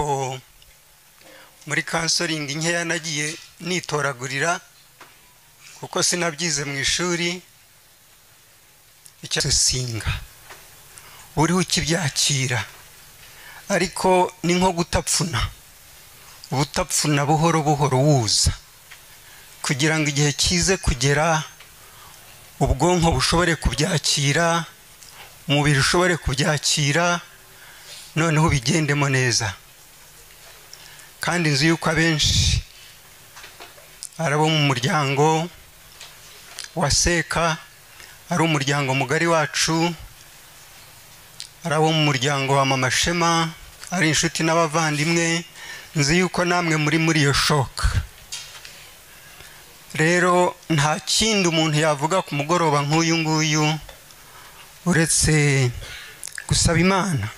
ariko muri counseling nkeya nagiye nitoragurira kuko sinabyize mu ishuri icyo singa uri ukibyakira ariko ni nko gutapfuna ubutapfuna buhoro buhoro wuza kugira ngo igihe kize kugera ubwonko bushobore kubyakira umubiri ushobore kubyakira noneho bigendemo neza kandi nzi yuko abenshi arabo mu muryango waseka ari umuryango mugari wacu arabo mu muryango wa Mama Shema ari inshuti n'abavandimwe nzi yuko namwe muri iyo shock rero nta kindi umuntu yavuga ku mugoroba nk'uyu nguyu uretse gusaba Imana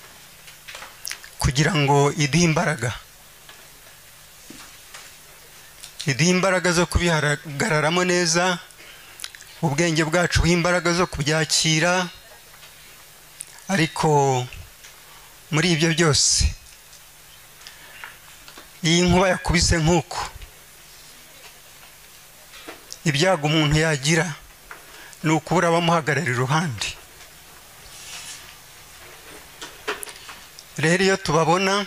kugira ngo iduhe imbaraga zo kubihagararamo neza ubwenge bwacu buhe imbaraga zo kubyakira ariko muri ibyo byose iyi nkuba yakubise nk'uko ibyago umuntu yagira ni ukubura abamuhagararira iruhande rero iyo tubabona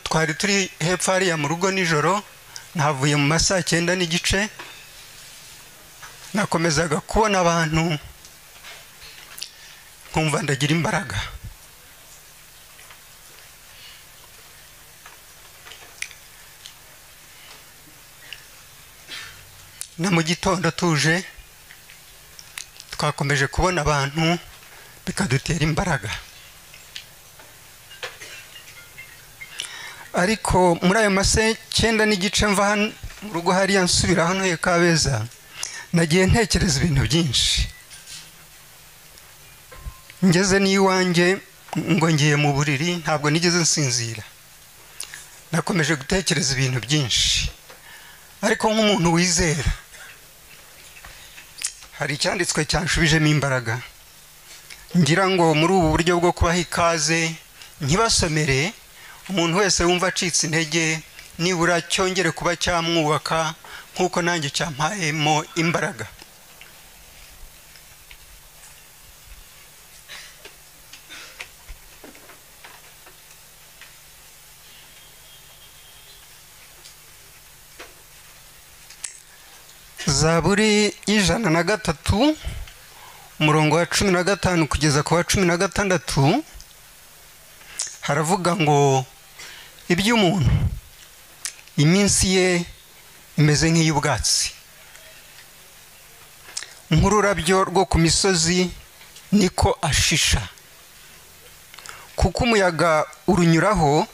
twari turi hepfo hariya mu rugo nijoro navuye mu masaha 9:30 nakomezaga kubona abantu nkumva ndagira imbaraga na mu gitondo tuje twakomeje kubona abantu bikadutera imbaraga ariko muri ayo masaha 9:30 mva mu rugo hariya nsubira hano he Kabeza nagiye ntekereza ibintu byinshi ngeze n'iwanjye ngo ngiye mu buriri ntabwo nigeze nsinzira nakomeje gutekereza ibintu byinshi ariko nk'umuntu wizera hari icyanditswe cyanshubijemo imbaraga ngira ngo muri ubu buryo bwo kubaha ikaze ntibasomere umuntu wese wumva acitse intege nibura cyongere kuba cyamwubaka nkuko nanjye cyampayemo imbaraga Zaburi 103 umurongo wa 15 kugeza ku wa 16 haravuga ngo iby'umuntu iminsi ye imeze nk'iy'ubwatsi nk'ururabyo rwo ku misozi niko ashisha kuko umuyaga urunyuraho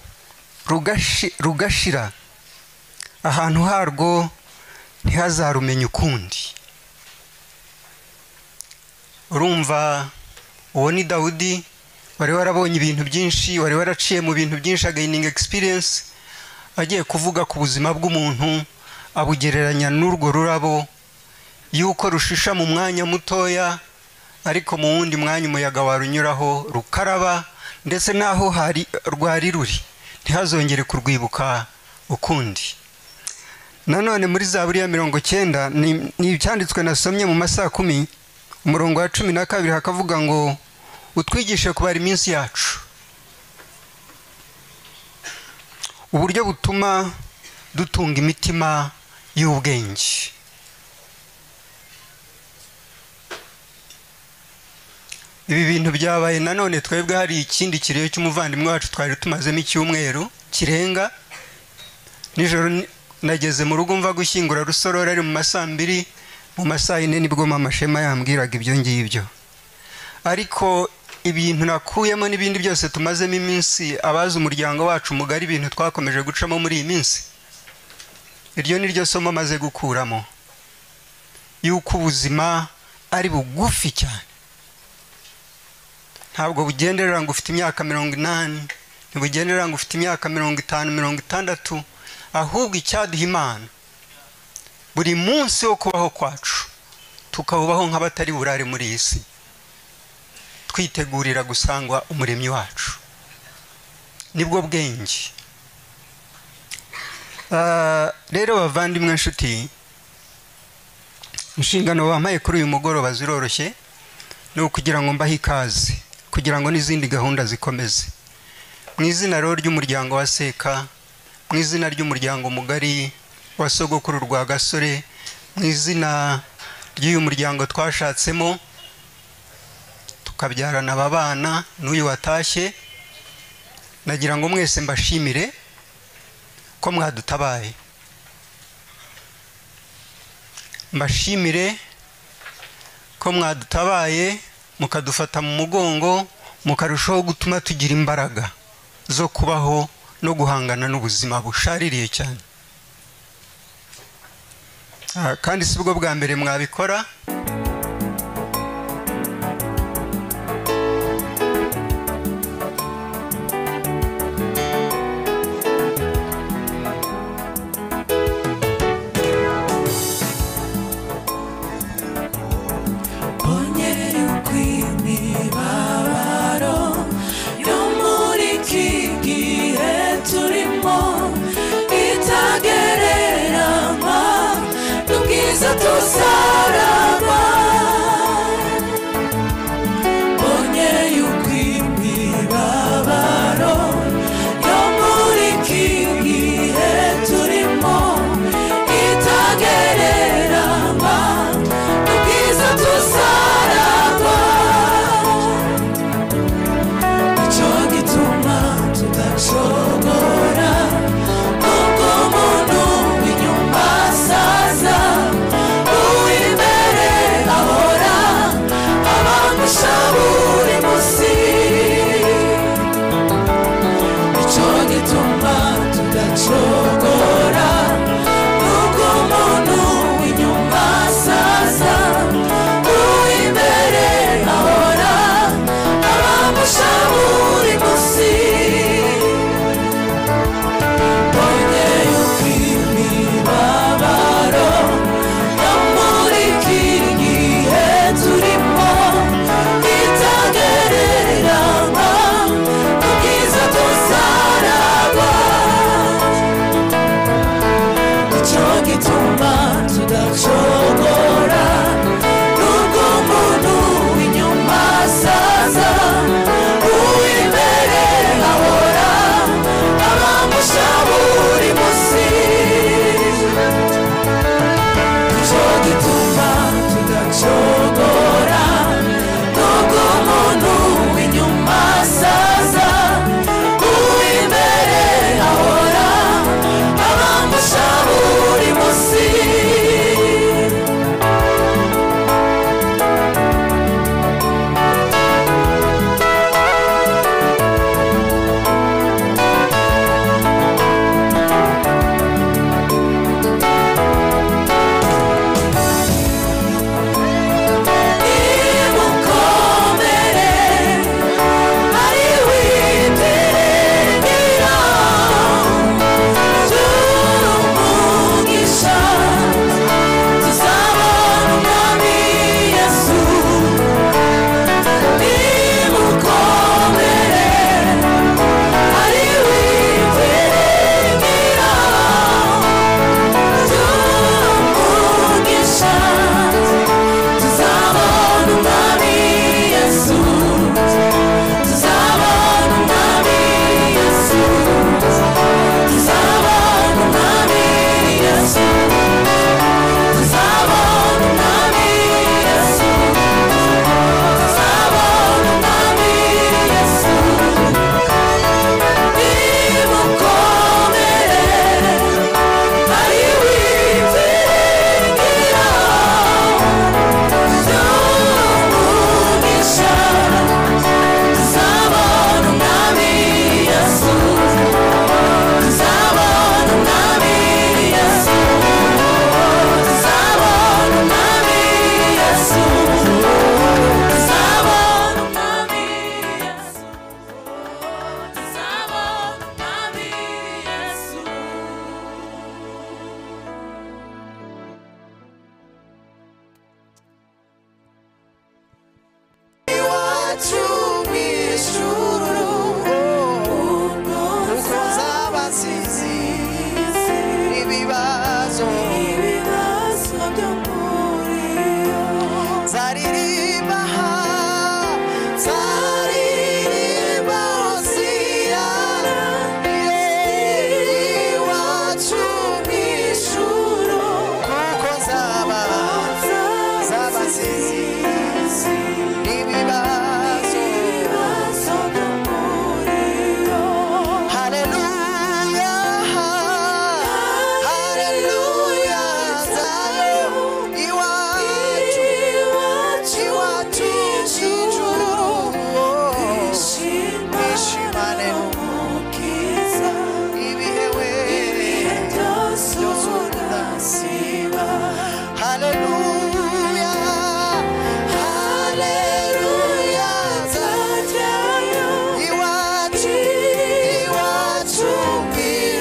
rugashira ahantu harwo ntihazarumenya ukundi urumva uwo ni Dawudi wari warabonye ibintu byinshi wari waraciye mu bintu byinshi gaining experience agiye kuvuga ku buzima bw'umuntu abugereranya n'urwo rurabo yuko rushisha mu mwanya mutoya ariko mu wundi mwanya umuyaga warunyuraho rukaraba ndetse naho rwari ruri ntihazongere kurwibuka ukundi nanone muri Zaburi ya 90 ni icyanditswe nasomye mu masaha 10 umurongo wa 12 hakavuga ngo utwigishe kubara iminsi yacu uburyo butuma dutunga imitima y'ubwenge ibi bintu byabaye nanone twebwe hari ikindi kirere cy'umuvandimwe wacu twari tumazemo icyumweru kirenga nijoro nageze mu rugo mva gushyingura Rusororo ari mu masaha 2 mu masaha 4 nibwo Mama Shema yambwiraga ibyo ngibyo ariko ibintu nakuyemo n'ibindi byose tumazemo iminsi abazi umuryango wacu mugari ibintu twakomeje gucamo muri iyi minsi iryo ni ryo somo maze gukuramo yuko ubuzima ari bugufi cyane ntabwo bugenderera ngo ufite imyaka 80 ntibugenderera ngo ufite imyaka 50 60 ahubwo icyaduha Imana buri munsi wo kubaho kwacu tukabaho nk'abatari burare muri iyi si twitegurira gusangwa umuremyi wacu nibwo bwenge. Rero bavandimwe nshuti, inshingano bampaye kuri uyu mugoroba ziroroshye, ni ukugira ngo mbahe ikaze kugira ngo n'izindi gahunda zikomeze. Mu izina rero ry'umuryango wa Seka, mu izina ry'umuryango mugari wa sogokuru rwa Gasore, mu izina ry'uyu muryango twashatsemo tukabyarana aba bana n'uyu watashye, nagira ngo mwese mbashimire ko mwadutabaye. Mbashimire ko mwadutabaye mukadufata mu mugongo, mukarushaho gutuma tugira imbaraga zo kubaho no guhangana n'ubuzima bushaririye cyane. Kandi si bwo bwa mbere mwabikora. Tusaraba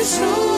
ijuru